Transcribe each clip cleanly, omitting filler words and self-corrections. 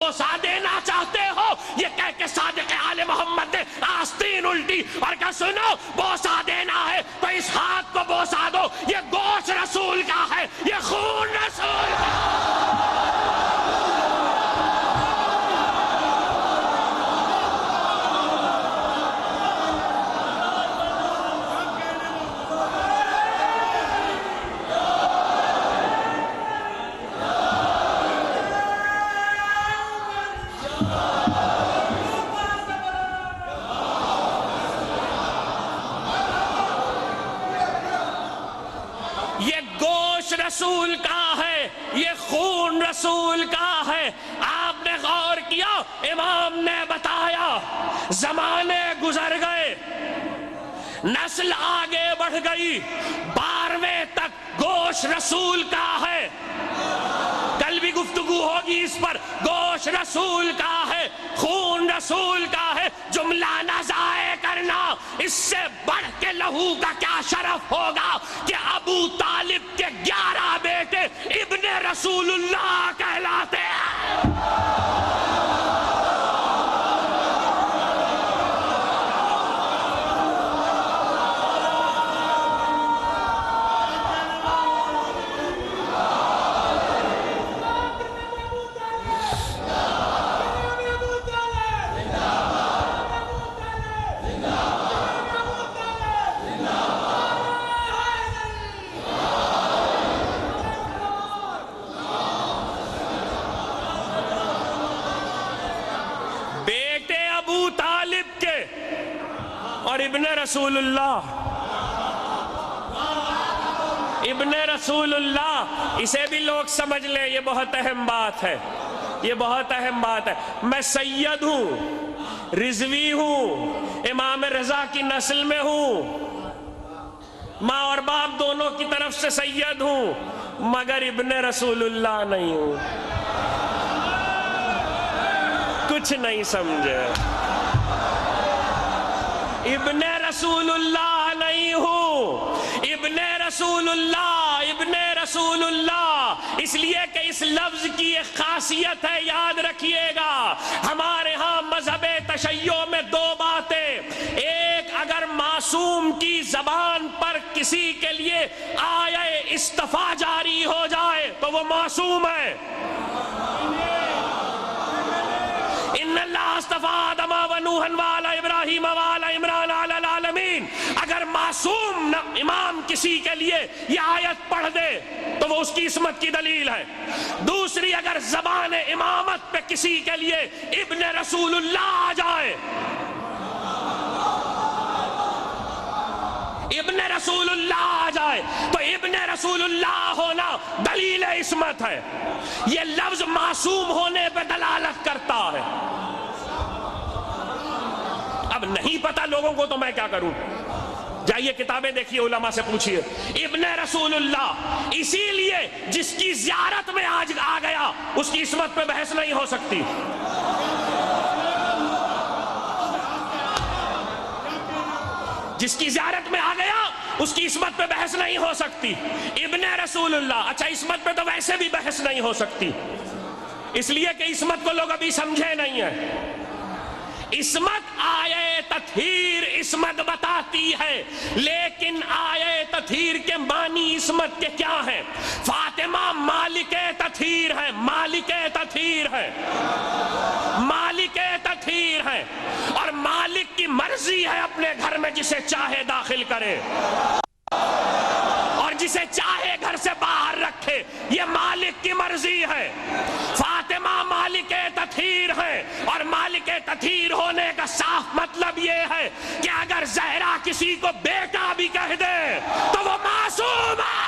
بوسا دینا چاہتے ہو یہ کہہ کے صادق آل محمد نے آستین الٹی اور کہا سنو بوسا دینا ہے تو اس ہاتھ کو بوسا دو، یہ گوشت رسول کا ہے، یہ خون رسول کا ہے۔ یہ گوشت رسول کا ہے، یہ خون رسول کا ہے۔ آپ نے غور کیا، امام نے بتایا زمانے گزر گئے، نسل آگے بڑھ گئی، 12ویں تک گوشت رسول کا ہے۔ کل بھی گفتگو ہوگی اس پر، گوشت رسول کا ہے، خون رسول کا ہے۔ جملہ نہ ضائع کرنا، اس سے بڑھ کے لہو کا کیا شرف ہوگا کہ ابو طالب کے 11 بیٹے ابن رسول اللہ کہلاتے ہیں۔ اور ابن رسول اللہ، ابن رسول اللہ، اسے بھی لوگ سمجھ لیں، یہ بہت اہم بات ہے، یہ بہت اہم بات ہے۔ میں سید ہوں، رضوی ہوں، امام رضا کی نسل میں ہوں، ماں اور باپ دونوں کی طرف سے سید ہوں، مگر ابن رسول اللہ نہیں ہوں۔ کچھ نہیں سمجھے، ابن رسول اللہ نہیں ہوں، ابن رسول اللہ، ابن رسول اللہ۔ اس لیے کہ اس لفظ کی ایک خاصیت ہے، یاد رکھیے گا، ہمارے ہاں مذہب تشیع میں 2 باتیں، ایک اگر معصوم کی زبان پر کسی کے لیے آیہ استفاء جاری ہو جائے تو وہ معصوم ہے۔ ان اللہ اصطفیٰ آدم و نوحا وآل ابراہیم وآل عمران علی العالمین، اگر معصوم امام کسی کے لیے یہ آیت پڑھ دے تو وہ اس کی عصمت کی دلیل ہے۔ دوسری، اگر زبان امامت پہ کسی کے لیے ابن رسول اللہ آ جائے، ابن رسول اللہ آ جائے تو ابن رسول اللہ ہونا دلیل عصمت ہے۔ یہ لفظ معصوم ہونے پہ دلالت کرتا ہے۔ اب نہیں پتا لوگوں کو تو میں کیا کروں؟ جائیے کتابیں دیکھیے، علماء سے پوچھئے۔ ابن رسول اللہ اسی لیے جس کی زیارت میں آج آ گیا اس کی عصمت پہ بحث نہیں ہو سکتی۔ جس کی زیارت میں آ گیا اس کی عصمت پہ بحث نہیں ہو سکتی۔ ابن رسول اللہ، اچھا عصمت پہ تو ویسے بھی بحث نہیں ہو سکتی، اس لیے کہ عصمت کو لوگ ابھی سمجھے نہیں ہیں۔ عصمت آیہ تطہیر عصمت بتاتی ہے، لیکن آیہ تطہیر کے معنی عصمت کے کیا ہیں؟ فاطمہ مالک تطہیر ہے، مالک تطہیر ہے، مالک تطہیر ہے، اور مالک کی مرضی ہے اپنے گھر میں جسے چاہے داخل کرے اور جسے چاہے گھر سے باہر رکھے، یہ مالک کی مرضی ہے۔ فاطمہ مالک تطہیر ہے، اور مالک تطہیر ہونے کا صاف مطلب یہ ہے کہ اگر زہرا کسی کو بیٹا بھی کہہ دے تو وہ معصوم ہے۔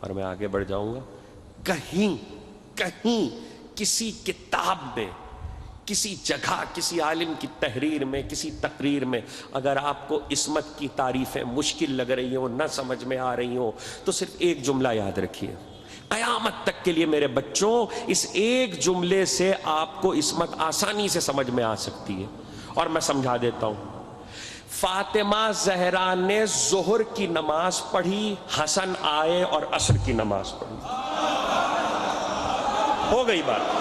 اور میں آگے بڑھ جاؤں گا، کہیں کسی کتاب میں، کسی جگہ، کسی عالم کی تحریر میں، کسی تقریر میں اگر آپ کو عصمت کی تعریفیں مشکل لگ رہی ہوں، نہ سمجھ میں آ رہی ہوں، تو صرف ایک جملہ یاد رکھیے، قیامت تک کے لیے میرے بچوں اس ایک جملے سے آپ کو عصمت آسانی سے سمجھ میں آ سکتی ہے، اور میں سمجھا دیتا ہوں۔ فاطمہ زہرا نے ظہر کی نماز پڑھی، حسن آئے اور عصر کی نماز پڑھی، ہو گئی بات۔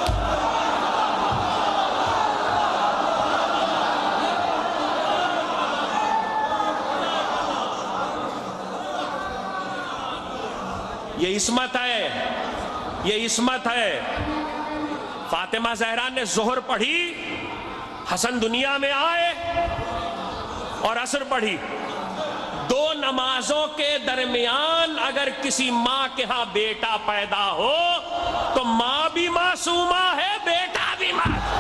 یہ عصمت ہے، یہ عصمت ہے۔ فاطمہ زہرا نے ظہر پڑھی، حسن دنیا میں آئے اور عصر پڑھی۔ دو نمازوں کے درمیان اگر کسی ماں کے ہاں بیٹا پیدا ہو تو ماں بھی معصومہ ہے، بیٹا بھی معصوم۔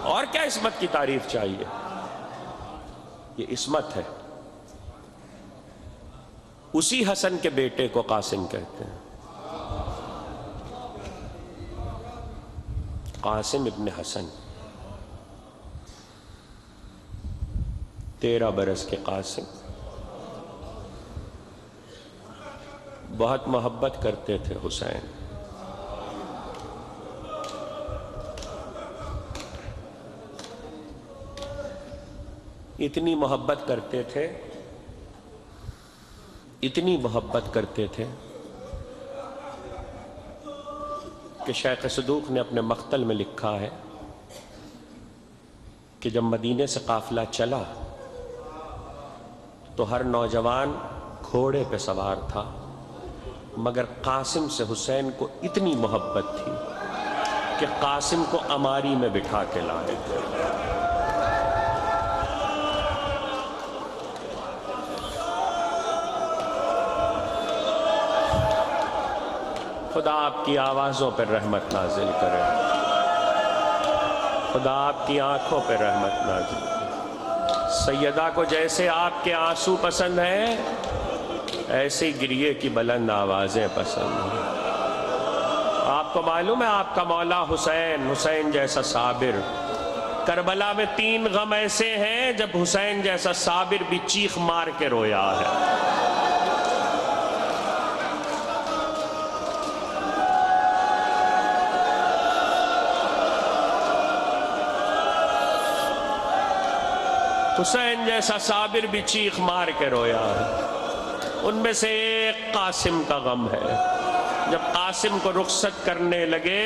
اور کیا عصمت کی تعریف چاہیے؟ یہ عصمت ہے۔ اسی حسن کے بیٹے کو قاسم کہتے ہیں، قاسم ابن حسن، 13 برس کے قاسم، بہت محبت کرتے تھے حسین۔ اتنی محبت کرتے تھے، اتنی محبت کرتے تھے کہ شیخ صدوق نے اپنے مقتل میں لکھا ہے کہ جب مدینے سے قافلہ چلا تو ہر نوجوان گھوڑے پہ سوار تھا، مگر قاسم سے حسین کو اتنی محبت تھی کہ قاسم کو اماری میں بٹھا کے لائے۔ خدا آپ کی آوازوں پر رحمت نازل کرے، خدا آپ کی آنکھوں پر رحمت نازل کرے۔ سیدہ کو جیسے آپ کے آنسو پسند ہیں، ایسے گریے کی بلند آوازیں پسند ہیں۔ آپ کو معلوم ہے آپ کا مولا حسین، حسین جیسا صابر، کربلا میں 3 غم ایسے ہیں جب حسین جیسا صابر بھی چیخ مار کے رویا ہے۔ حسین جیسا صابر بھی چیخ مار کے رویا ہے۔ ان میں سے ایک قاسم کا غم ہے۔ جب قاسم کو رخصت کرنے لگے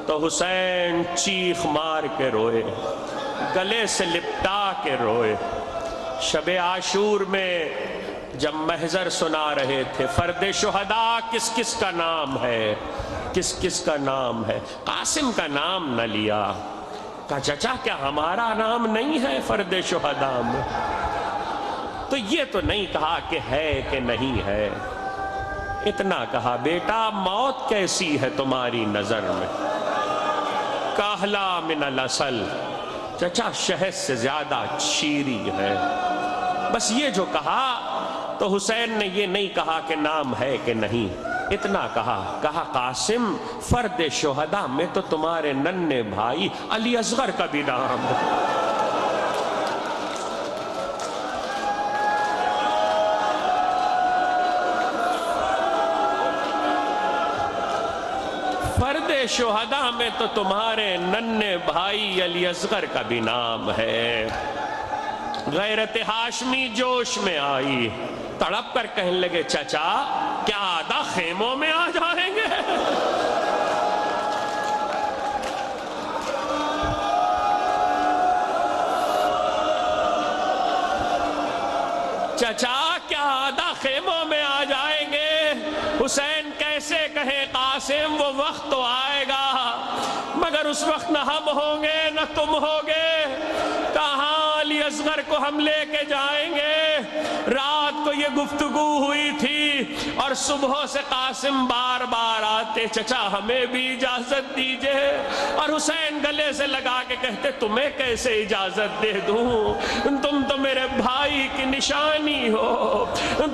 تو حسین چیخ مار کے روئے، گلے سے لپٹا کے روئے۔ شب عاشور میں جب محضر سنا رہے تھے، فرد شہداء کس کس کا نام ہے، کس کس کا نام ہے، قاسم کا نام نہ لیا۔ کہا چچا کیا ہمارا نام نہیں ہے فرد شہداء میں؟ تو یہ تو نہیں کہا کہ ہے کہ نہیں ہے، اتنا کہا بیٹا موت کیسی ہے تمہاری نظر میں؟ کاہلا من العسل، چچا شہد سے زیادہ شیریں ہے۔ بس یہ جو کہا تو حسین نے یہ نہیں کہا کہ نام ہے کہ نہیں، اتنا کہا قاسم فرد شہداء میں تو تمہارے ننھے بھائی علی اصغر کا بھی نام ہے۔ فرد شہداء میں تو تمہارے ننھے بھائی علی اصغر کا بھی نام ہے۔ غیرت ہاشمی جوش میں آئی، تڑپ کر کہنے لگے چچا کیا آدھا خیموں میں آ جائیں گے؟ چچا کیا آدھا خیموں میں آ جائیں گے؟ حسین کیسے کہے قاسم وہ وقت تو آئے گا، مگر اس وقت نہ ہم ہوں گے نہ تم ہوگے، کہاں علی اصغر کو ہم لے کے جائیں گے؟ رات کو یہ گفتگو ہوئی تھی اور صبح سے قاسم بار بار آتے، چچا ہمیں بھی اجازت دیجئے، اور حسین گلے سے لگا کے کہتے تمہیں کیسے اجازت دے دوں، تم تو میرے بھائی کی نشانی ہو،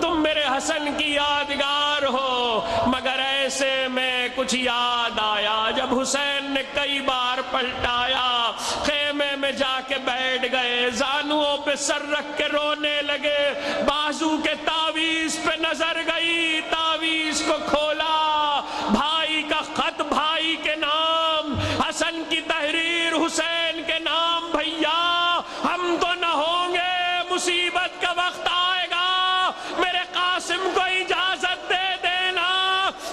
تم میرے حسن کی یادگار ہو۔ مگر ایسے میں کچھ یاد آیا، جب حسین نے کئی بار پلٹایا، خیمے میں جا کے بیٹھ گئے، زانوؤں پہ سر رکھ کے رونے لگے، بازو کے تعویذ پہ نظر گئی، تعویذ کو کھولا، بھائی کا خط بھائی کے نام، حسن کی تحریر حسین کے نام، بھیا ہم تو نہ ہوں گے، مصیبت کا وقت آئے گا، میرے قاسم کو اجازت دے دینا۔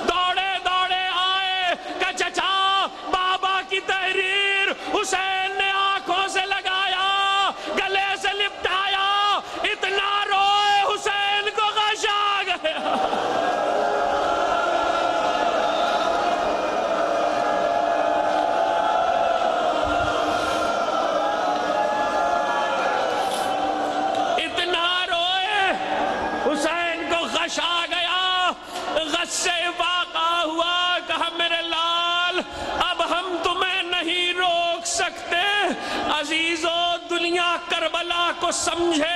دوڑے دوڑے آئے کہ چچا بابا کی تحریر، حسین نے آنکھوں سے لگایا، گلے سے لپٹایا، اتنا روئے حسین کو غش آ گیا۔ حسین کو غش آ گیا، غش سے واقع ہوا، کہا میرے لال اب ہم تمہیں نہیں روک سکتے، عزیزو دنیا کربلا کو سمجھے،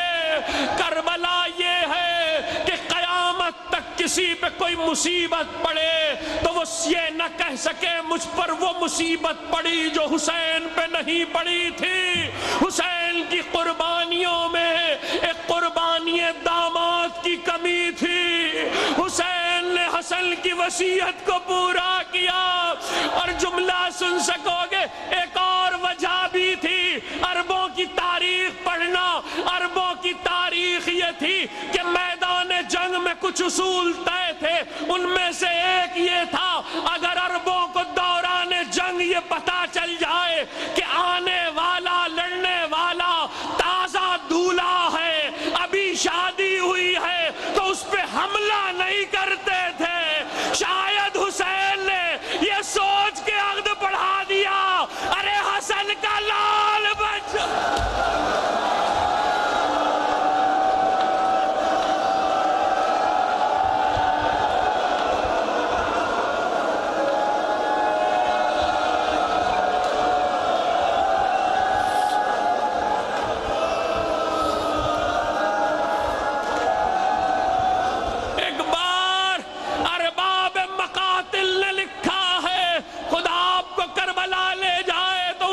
کربلا یہ ہے کہ قیامت تک کسی پہ کوئی مصیبت پڑے تو وہ یہ نہ کہہ سکے مجھ پر وہ مصیبت پڑی جو حسین پہ نہیں پڑی تھی۔ حسین کی قربانیوں میں ایک قربانی داماد کی کمی تھی، حسین نے حسن کی وصیت کو پورا کیا۔ اور جملہ سن سکو گے، ایک اور وجہ بھی تھی، عربوں کی تاریخ پڑھنا، عربوں کی تاریخ یہ تھی کہ میدان جنگ میں کچھ اصول طے تھے، ان میں سے ایک یہ تھا اگر عربوں کو دوران جنگ یہ پتہ چل جائے کہ آنے والا لڑنے والا تازہ دولہا ہے، ابھی شادی ہوئی ہے، تو اس پہ حملہ نہیں کرتے تھے۔ شاید حسین نے یہ سوچ کے عقد بڑھا دیا، ارے حسن کا لال بچ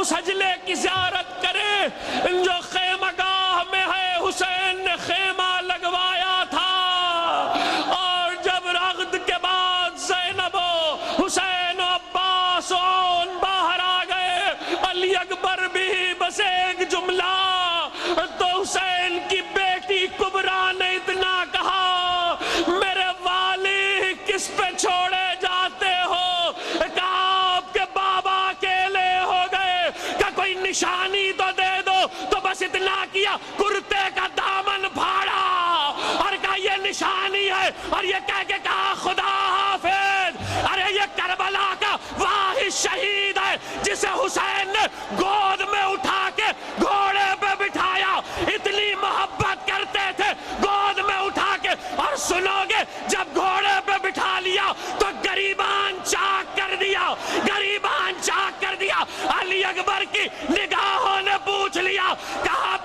سجلے کی زیارت کرے جو خیمہ گاہ میں ہے، حسین نے خیمہ لگوایا تھا۔ اور جب رغد کے بعد زینب و حسین و عباس و عون باہر آ گئے، علی اکبر بھی بس ایک جملہ، تو حسین کی بیٹی کبریٰ نے اتنا کہا میرے والی کس پہ چھوڑے جاتے ہو، کہا آپ کے بابا اکیلے ہو گئے، کہ کوئی نشانی تو دے دو، تو بس اتنا کیا، کرتے کا دامن پھاڑا اور کہا یہ نشانی ہے، اور یہ کہہ کے کہا خدا حافظ۔ ارے یہ کربلا کا واحد شہید ہے جسے حسین نے گود میں اٹھا کے گھوڑے پہ بٹھایا، اتنی محبت کرتے تھے، گود میں اٹھا کے، اور سنو گے جب گھوڑے پہ بٹھا لیا تو گریبان چاک کر دیا، گریبان چاک کر دیا۔ علی اکبر کی نگاہوں نے پوچھ لیا، کہا